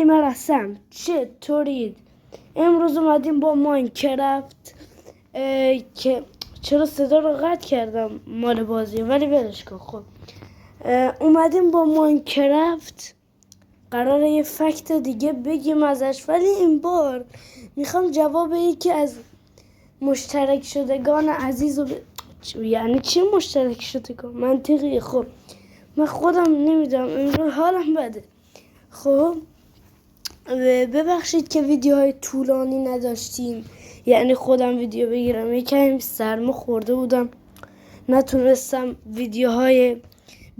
مرسم چطورید؟ امروز اومدیم با ماینکرافت که چرا صدا رو قطع کردم مال بازی ولی ولش کن. خب اومدیم با ماینکرافت قراره یه فکت دیگه بگیم ازش، ولی این بار میخوام جواب یکی از مشترک شدگان عزیز یعنی چی مشترک شدگان؟ منطقی. خب من خودم نمیدونم، امروز حالم بده. خب ببخشید که ویدیوهای طولانی نداشتیم، یعنی خودم ویدیو بگیرم یکم سرما خورده بودم، نتونستم ویدیوهای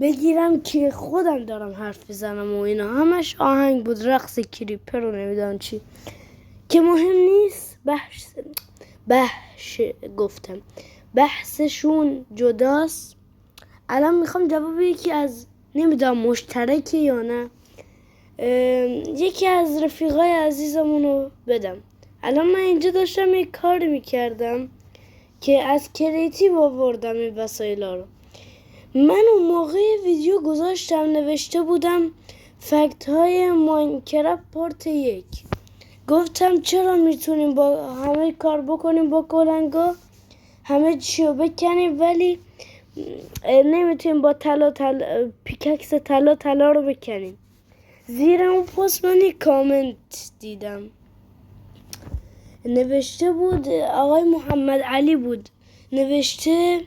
بگیرم که خودم دارم حرف بزنم و اینا همش آهنگ بود، رقص کریپر رو نمیدونم چی که مهم نیست. بحثشون جداست. الان میخوام جواب یکی از نمیدونم مشترکه یا نه، یکی از رفیقای عزیزمونو بدم. الان من اینجا داشتم یک کار میکردم که از کریتیو آوردم این وسایل رو. من اون موقع ویدیو گذاشتم نوشته بودم فکت های ماینکرافت پارت 1. گفتم چرا میتونیم با همه کار بکنیم با کلنگا، همه چیو بکنیم ولی نمیتونیم با پیککس طلا رو بکنیم. زیر اون پست من یک کامنت دیدم نوشته بود، آقای محمد علی بود، نوشته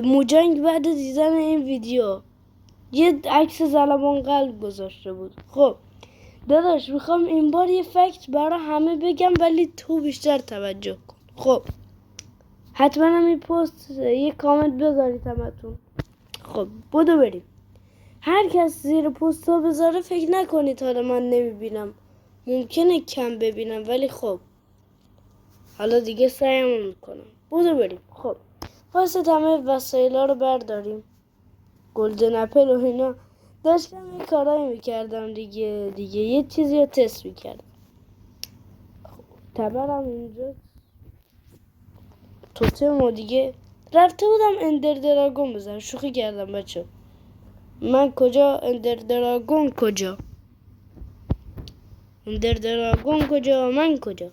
موجنگ بعد دیدن این ویدیو یه عکس زلبان قلب گذاشته بود. خب داداش میخوام این بار یه فکت برای همه بگم ولی تو بیشتر توجه کن. خب حتما هم این پست یه کامنت بذارید همتون. خب بودو بریم. هر کس زیر پست ها بذاره فکر نکنید حالا من نمیبینم، ممکنه کم ببینم ولی خب حالا دیگه سعیمو میکنم. بودو بریم. خب واسه همه وسایل ها رو برداریم. گلدن اپل و اینا داشتم این کارایی میکردم دیگه یه چیزی رو تست میکردم. خب تبرم اینجا توتم و دیگه رفته بودم اندر دراگون بزنم. شوخی کردم بچه. من کجا اندر دراگون کجا؟ اندر دراگون کجا؟ من کجا؟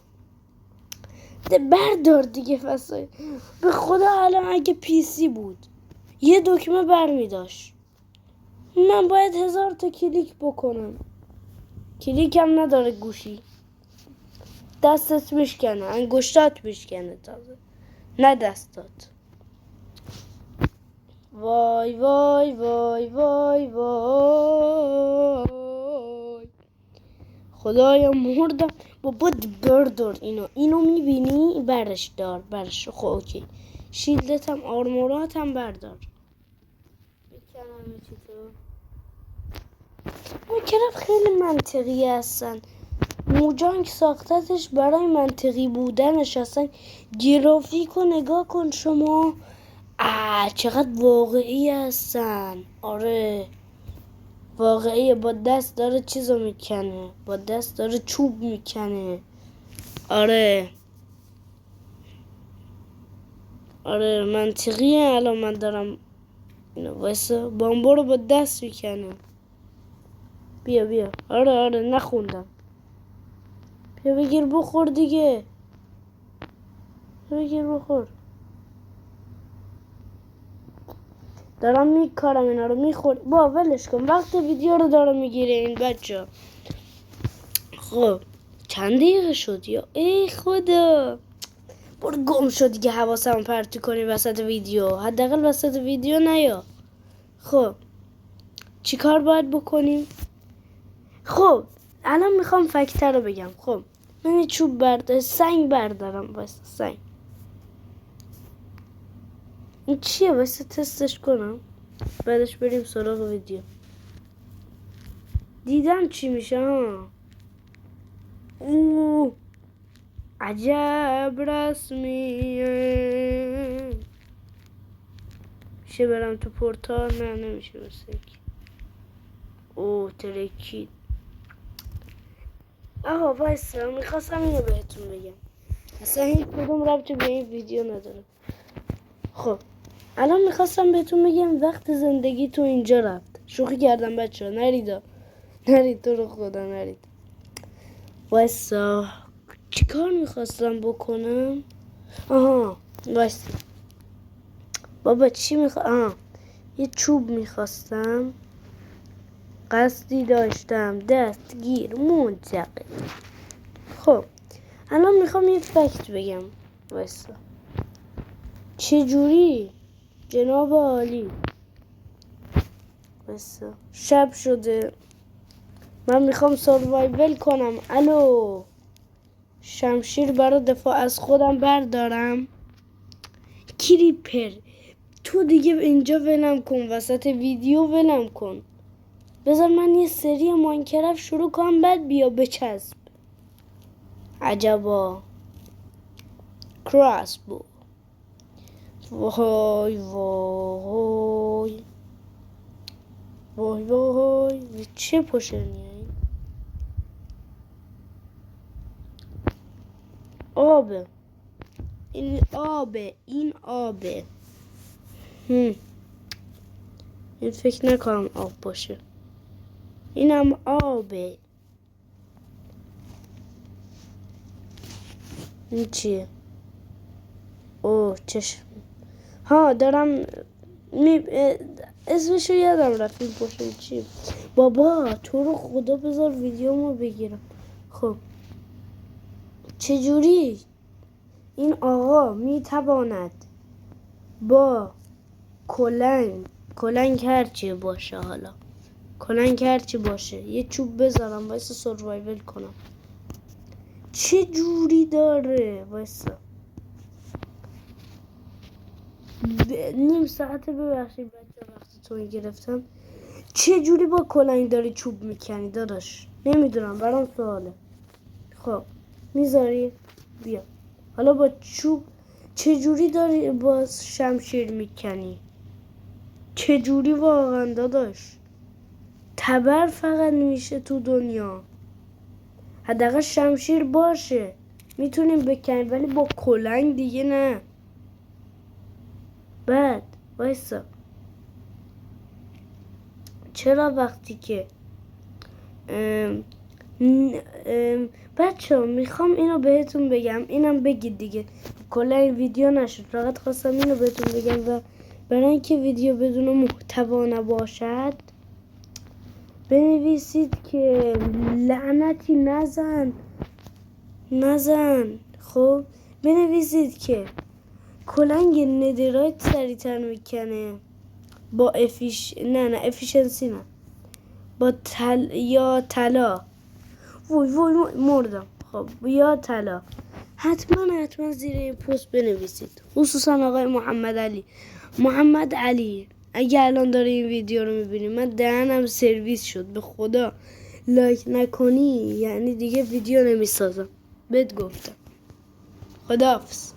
بردار دیگه فسای. به خدا الان اگه پیسی بود یه دکمه برمی داشت، من باید 1000 تا کلیک بکنم. کلیکم نداره گوشی، دستت میشکنه، انگشتات میشکنه تازه نه دستات. وای وای وای وای وای خدایا مردم. بابا بردار اینو میبینی؟ برش دار. خب اوکی. شیلدت هم آرمورات هم بردار. بکنم چی تو ماینکرافت خیلی منطقی هستن. موجانگ ساختتش برای منطقی بودنش هستن. گرافیکو نگاه کن شما، چقدر واقعی هستن. آره واقعیه. با دست داره چیزو میکنه، با دست داره چوب میکنه. آره منطقیه. الان من دارم اینو واسه بامبو رو با دست میکنه. بیا آره نخوندم. بیا بگیر بخور دیگه. بگیر بخور. دارم میکارم اینا رو میخور. با ولش کن، وقت ویدیو رو دارم میگیره این بچه. خب چند دقیقه شد یا ای خدا. برو گم شد دیگه، حواسم پرتی کنی وسط ویدیو. حداقل وسط ویدیو نیا. خب چی کار باید بکنیم؟ خب الان میخوام فکتر رو بگم. خب من یه چوب سنگ بردارم. واسه سنگ این چیه؟ واسه تستش کنم بعدش بریم سراغ ویدیو. دیدم چی میشه ها. اوه عجب رسمیه. میشه برم تو پورتال؟ نه نمیشه. بسه اوه ترکید. آها وایسا، میخواستم اینو بهتون بگم، اصلا هیچ کدوم ربطی به این ویدیو نداره. خب الان میخواستم بهتون بگم وقت زندگی تو اینجا رفت. شوخی کردم بچه ها، نرید تو رو خدا نرید. وایسا چی کار میخواستم بکنم؟ آها وایسا بابا چی آها یه چوب میخواستم، قصدی داشتم دستگیر منطقه. خب الان میخوام یه فکت بگم. وایسا چجوری جناب عالی؟ وایسا شب شده، من میخوام سروایول کنم. الو شمشیر برای دفاع از خودم بردارم. کریپر تو دیگه اینجا ولم کن، وسط ویدیو ولم کن. بذار من یه سری ماینکرافت شروع کنم بعد بیا بچسب. عجبا کراسبو. وای وای وای وای چه پوشنیه آبه، این آبه، این آبه. این فکر نکنم آب باشه، اینم آبه. این چیه؟ اوه چشم. ها دارم اسمشو یادم رفت. این پشت چیه؟ بابا تو رو خدا بذار ویدیومو بگیرم. خب چجوری این آقا میتواند با کلنگ هرچی باشه، حالا کلنگ هرچی باشه یه چوب بذارم وایسا سروایول کنم؟ چه جوری داره؟ وایسا نیم ساعته، ببخشید بچه وقتتون گرفتم. چه جوری با کلنگ داری چوب میکنی داداش؟ نمیدونم، برام سواله. خب میذاری بیا. حالا با چوب چه جوری داری با شمشیر میکنی؟ چه جوری واقعا داداش؟ تبر فقط میشه تو دنیا. حداقل شمشیر باشه میتونیم بکنیم، ولی با کلنگ دیگه نه. بعد وایسا چرا وقتی که بچه ها میخوام اینو بهتون بگم، اینم بگید دیگه، کلا این ویدیو نشد، فقط خواستم اینو بهتون بگم. و برای اینکه ویدیو بدون محتوا نباشد بنویسید که لعنتی نزن. خب بنویسید که کلنگ ندرایت سریعتر میکنه با افیشنسی نه، با یا طلا. وای مردم. خب یا طلا. حتما زیر این پست بنویسید، خصوصا آقای محمد علی. اگه الان داره این ویدیو رو میبینی، من دهنم سرویس شد به خدا. لایک نکنی یعنی دیگه ویدیو نمیسازم، بهت گفتم. خداحافظ.